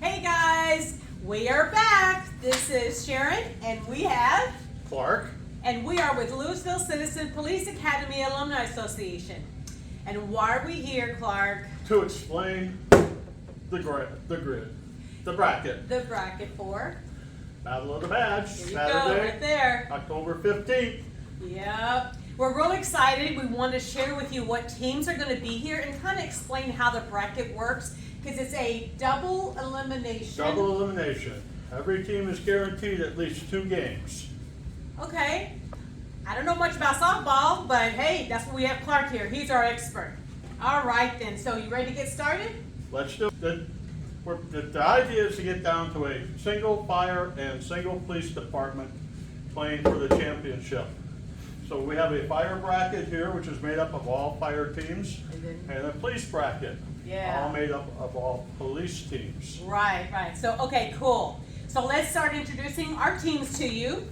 Hey guys, we are back. This is Sharon and we have Clark. and we are with Louisville Citizen Police Academy Alumni Association. And why are we here, Clark? To explain the grid, the bracket. The bracket for. Battle of the Badge, Here you Saturday, go, right there. October 15th. Yep. We're real excited. We want to share with you what teams are going to be here and kind of explain how the bracket works because it's a double elimination. Double elimination. Every team is guaranteed at least 2 games. Okay. I don't know much about softball, but hey, that's what we have Clark here. He's our expert. All right then. So you ready to get started? Let's do it. The idea is to get down to a single fire and single police department playing for the championship. So we have a fire bracket here, which is made up of all fire teams, and a police bracket, all made up of all police teams. Right. So, okay, cool. So let's start introducing our teams to you.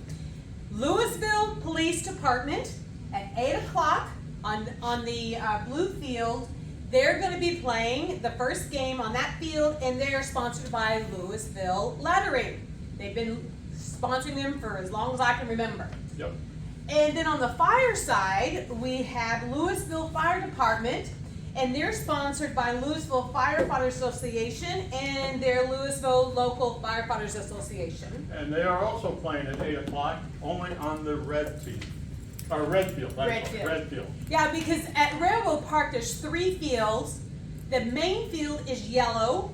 Louisville Police Department at 8 o'clock on the blue field. They're going to be playing the first game on that field, and they are sponsored by Louisville Lettering. They've been sponsoring them for as long as I can remember. Yep. And then on the fire side, we have Louisville Fire Department, and they're sponsored by Louisville Firefighters Association and their Louisville Local Firefighters Association. And they are also playing at 8 o'clock, only on the red team. Or red field. Red field. Red field. Yeah, because at Railroad Park, there's 3 fields. The main field is yellow,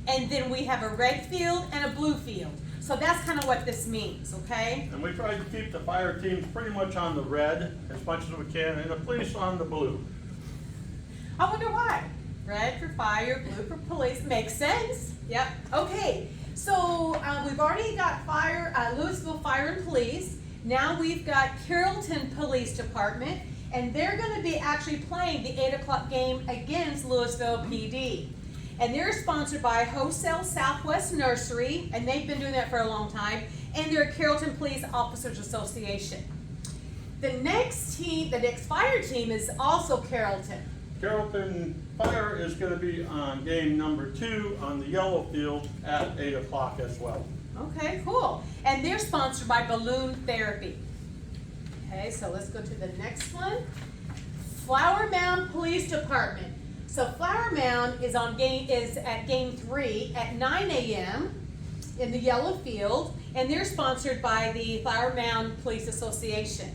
and then we have a red field and a blue field. So that's kind of what this means, okay? And we try to keep the fire teams pretty much on the red as much as we can, and the police on the blue. I wonder why. Red for fire, blue for police. Makes sense. Yep. Okay. So we've already got Louisville Fire and Police. Now we've got Carrollton Police Department, and they're going to be actually playing the 8 o'clock game against Louisville PD. And they're sponsored by Wholesale Southwest Nursery, and they've been doing that for a long time, and they're Carrollton Police Officers Association. The next fire team is also Carrollton. Carrollton Fire is going to be on game number 2 on the yellow field at 8 o'clock as well. Okay, cool. And they're sponsored by Balloon Therapy. Okay, so let's go to the next one. Flower Mound Police Department. So Flower Mound is at game 3 at 9 a.m. in the yellow field, and they're sponsored by the Flower Mound Police Association.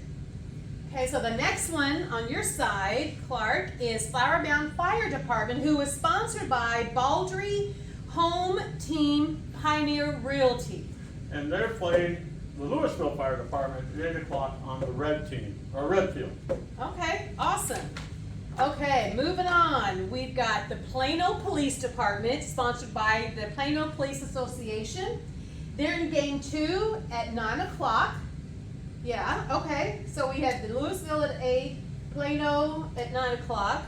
Okay, so the next one on your side, Clark, is Flower Mound Fire Department, who is sponsored by Baldry Home Team Pioneer Realty. And they're playing the Louisville Fire Department at 8 o'clock on the red team, or red field. Okay, awesome. Okay, moving on. We've got the Plano Police Department, sponsored by the Plano Police Association. They're in game 2 at 9 o'clock. Yeah, okay. So we have the Louisville at 8, Plano at 9 o'clock.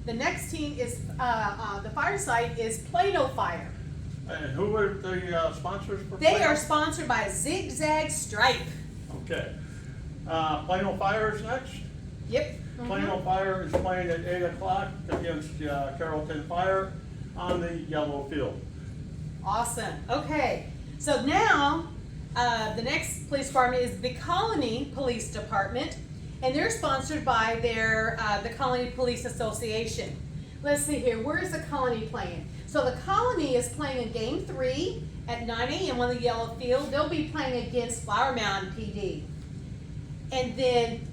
The next team is, the fire site is Plano Fire. And who are the sponsors for They Plano? are sponsored by Zigzag Stripe. Okay. Plano Fire is next. Yep. Plano Fire is playing at 8 o'clock against Carrollton Fire on the yellow field. Awesome. Okay. So now, the next police department is the Colony Police Department, and they're sponsored by the Colony Police Association. Let's see here. Where is the Colony playing? So the Colony is playing in game 3 at 9 a.m. on the yellow field. They'll be playing against Flower Mound PD. And then,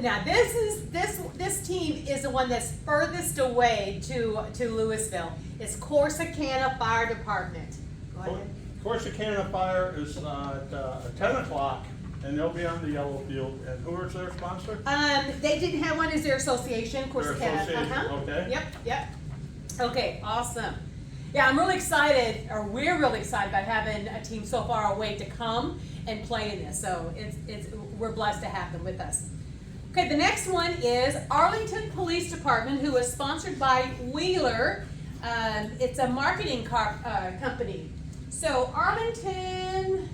now this team is the one that's furthest away to Louisville. It's Corsicana Fire Department. Go ahead. Corsicana Fire is at 10 o'clock, and they'll be on the yellow field. And who is their sponsor? They didn't have one as their association, Their Corsicana. association, okay. Yep. Okay, awesome. Yeah, I'm really excited, or we're really excited about having a team so far away to come and play in this. So we're blessed to have them with us. Okay, the next one is Arlington Police Department, who is sponsored by Wheeler. It's a marketing company. So Arlington,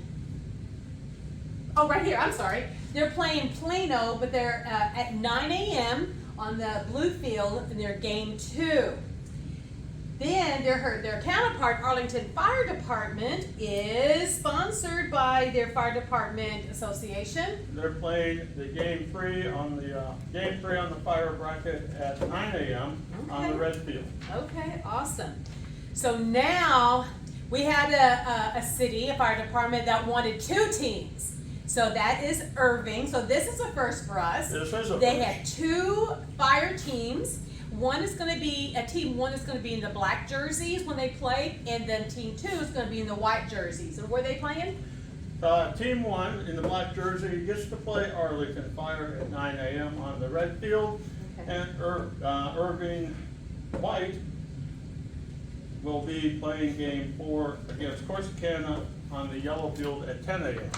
right here, I'm sorry. They're playing Plano, but they're at 9 a.m. on the blue field in their game 2. Then their counterpart, Arlington Fire Department, is sponsored by their Fire Department Association. They're playing the game 3 on the fire bracket at 9 a.m. on the Okay. red field. Okay, awesome. So now we had a city, a fire department that wanted 2 teams. So that is Irving. So this is a first for us. This is a They first. had 2 fire teams. Team 1 is going to be in the black jerseys when they play, and then team 2 is going to be in the white jerseys. And where are they playing? Team 1 in the black jersey gets to play Arlington Fire at 9 a.m. on the red field, Okay. and Irving White will be playing game 4 against Corsicana on the yellow field at 10 a.m.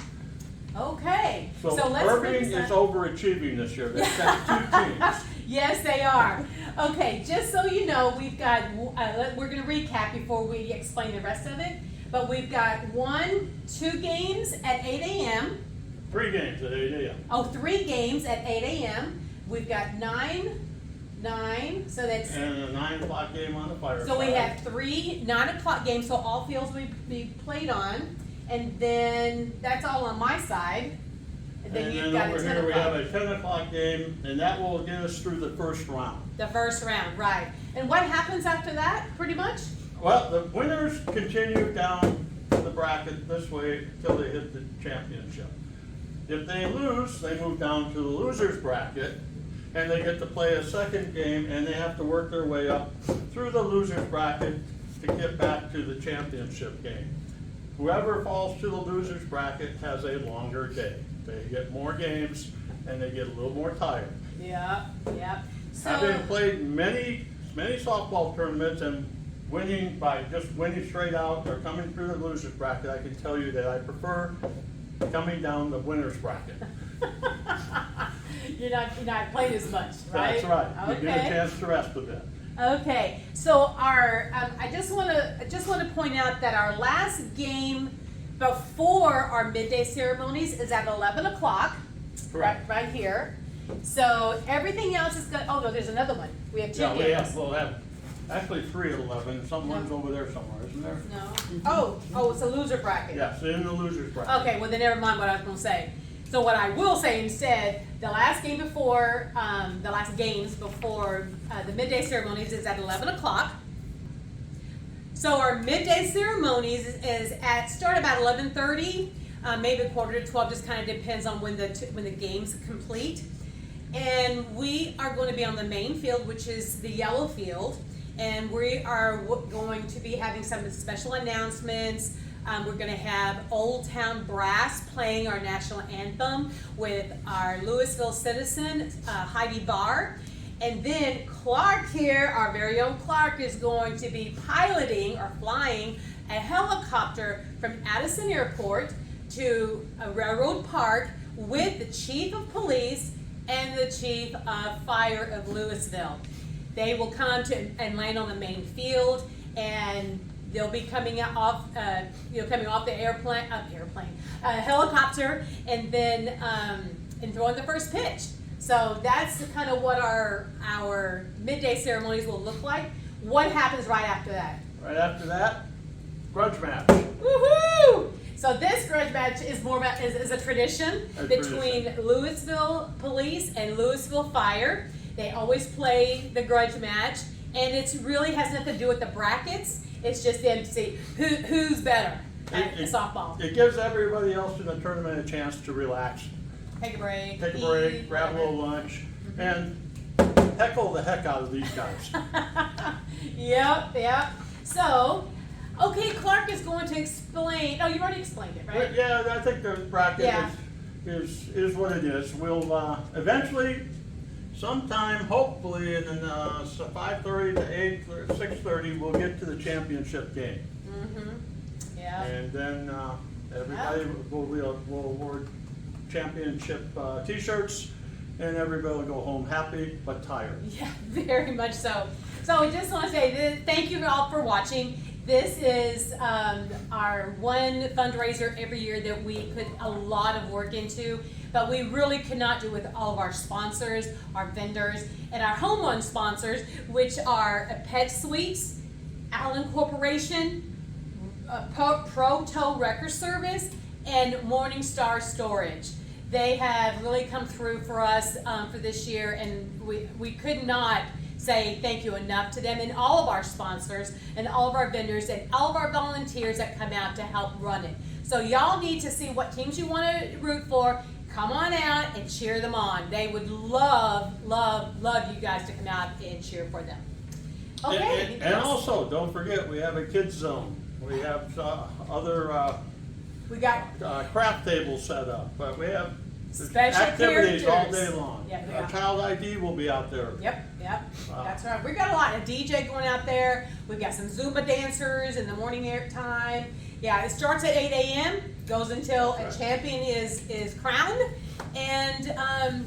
Okay. So let's Irving bring is this up. overachieving this year. They've got 2 teams. Yes, they are. Okay, just so you know, we've got, we're going to recap before we explain the rest of it. But we've got 2 games at 8 a.m. 3 games at 8 a.m. Oh, 3 games at 8 a.m. We've got 9, so that's, And a 9 o'clock game on the fire so we side. have 3 9 o'clock games, so all fields we played on. And then that's all on my side. And then you've got a over 10 here, we have o'clock. a 10 o'clock game, and that will get us through the first round. The first round, right. And what happens after that, pretty much? Well, the winners continue down the bracket this way until they hit the championship. If they lose, they move down to the losers bracket, and they get to play a second game, and they have to work their way up through the losers bracket to get back to the championship game. Whoever falls to the losers bracket has a longer day. They get more games, and they get a little more tired. Yeah. So, Having played many softball tournaments and winning by just winning straight out or coming through the losers bracket, I can tell you that I prefer coming down the winners bracket. you're not playing as much, right? That's right. You get a Okay. chance to rest a bit. Okay. So our, I just want to point out that our last game before our midday ceremonies is at 11 o'clock. Correct. Right here. So everything else is good. Oh no, there's another one. We have 2 games. We'll have actually 3 at 11. Someone's over there somewhere, isn't there? No. Oh, it's a loser bracket. Yes, in the losers bracket. Okay, well then never mind what I was gonna say. So what I will say instead, the last game before, the last games before the midday ceremonies is at 11 o'clock. So our midday ceremonies start about 11:30, maybe 11:45, just kind of depends on when the games complete. And we are going to be on the main field, which is the yellow field, and we are going to be having some special announcements. We're going to have Old Town Brass playing our national anthem with our Louisville citizen, Heidi Barr. And then Clark here, our very own Clark, is going to be piloting or flying a helicopter from Addison Airport to Railroad Park with the Chief of Police and the Chief of Fire of Louisville. They will come and land on the main field, and they'll be coming off the helicopter, and then and throwing the first pitch. So that's kind of what our midday ceremonies will look like. What happens right after that? Right after that, grudge match. Woohoo! So this grudge match is is a tradition A between tradition. Louisville Police and Louisville Fire. They always play the grudge match, and it really has nothing to do with the brackets. It's just them to see who's better at softball. It gives everybody else in the tournament a chance to relax, Take a break. take a eat, break, grab a whatever. little lunch, and heckle the heck out of these guys. Yep. So, okay, Clark is going to explain. Oh, you already explained it, right? But yeah, I think the bracket Yeah. is what it is. We'll eventually, sometime, hopefully in 5:30 to 8 or 6:30, we'll get to the championship game, Yeah. and then everybody will award championship T-shirts, and everybody will go home happy but tired. Yeah, very much so. So we just want to say thank you all for watching. This is our one fundraiser every year that we put a lot of work into, but we really could not do with all of our sponsors, our vendors, and our home-run sponsors, which are Pet Sweets Allen Corporation, Pro Tow Wrecker Service, and Morningstar Storage. They have really come through for us for this year, and we could not say thank you enough to them and all of our sponsors and all of our vendors and all of our volunteers that come out to help run it. So y'all need to see what teams you want to root for. Come on out and cheer them on. They would love, love, love you guys to come out and cheer for them. Okay. And also, don't forget, we have a kids zone. We have other We got craft tables set up, but we have special activities all day characters. long. Yeah. Child ID will be out there. Yep. Wow. That's right. We've got a lot of DJ going out there. We've got some Zumba dancers in the morning time. Yeah, it starts at 8 a.m. goes until a champion is crowned, and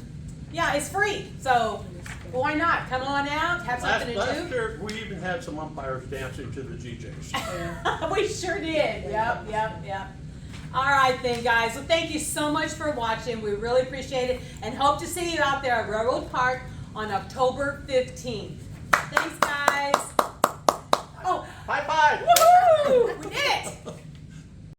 yeah, it's free. So why not? Come on out, have something Last to do. year, we even had some umpires dancing to the DJs. We sure did. Yep. All right then, guys. Well, thank you so much for watching. We really appreciate it, and hope to see you out there at Railroad Park on October 15th. Thanks, guys.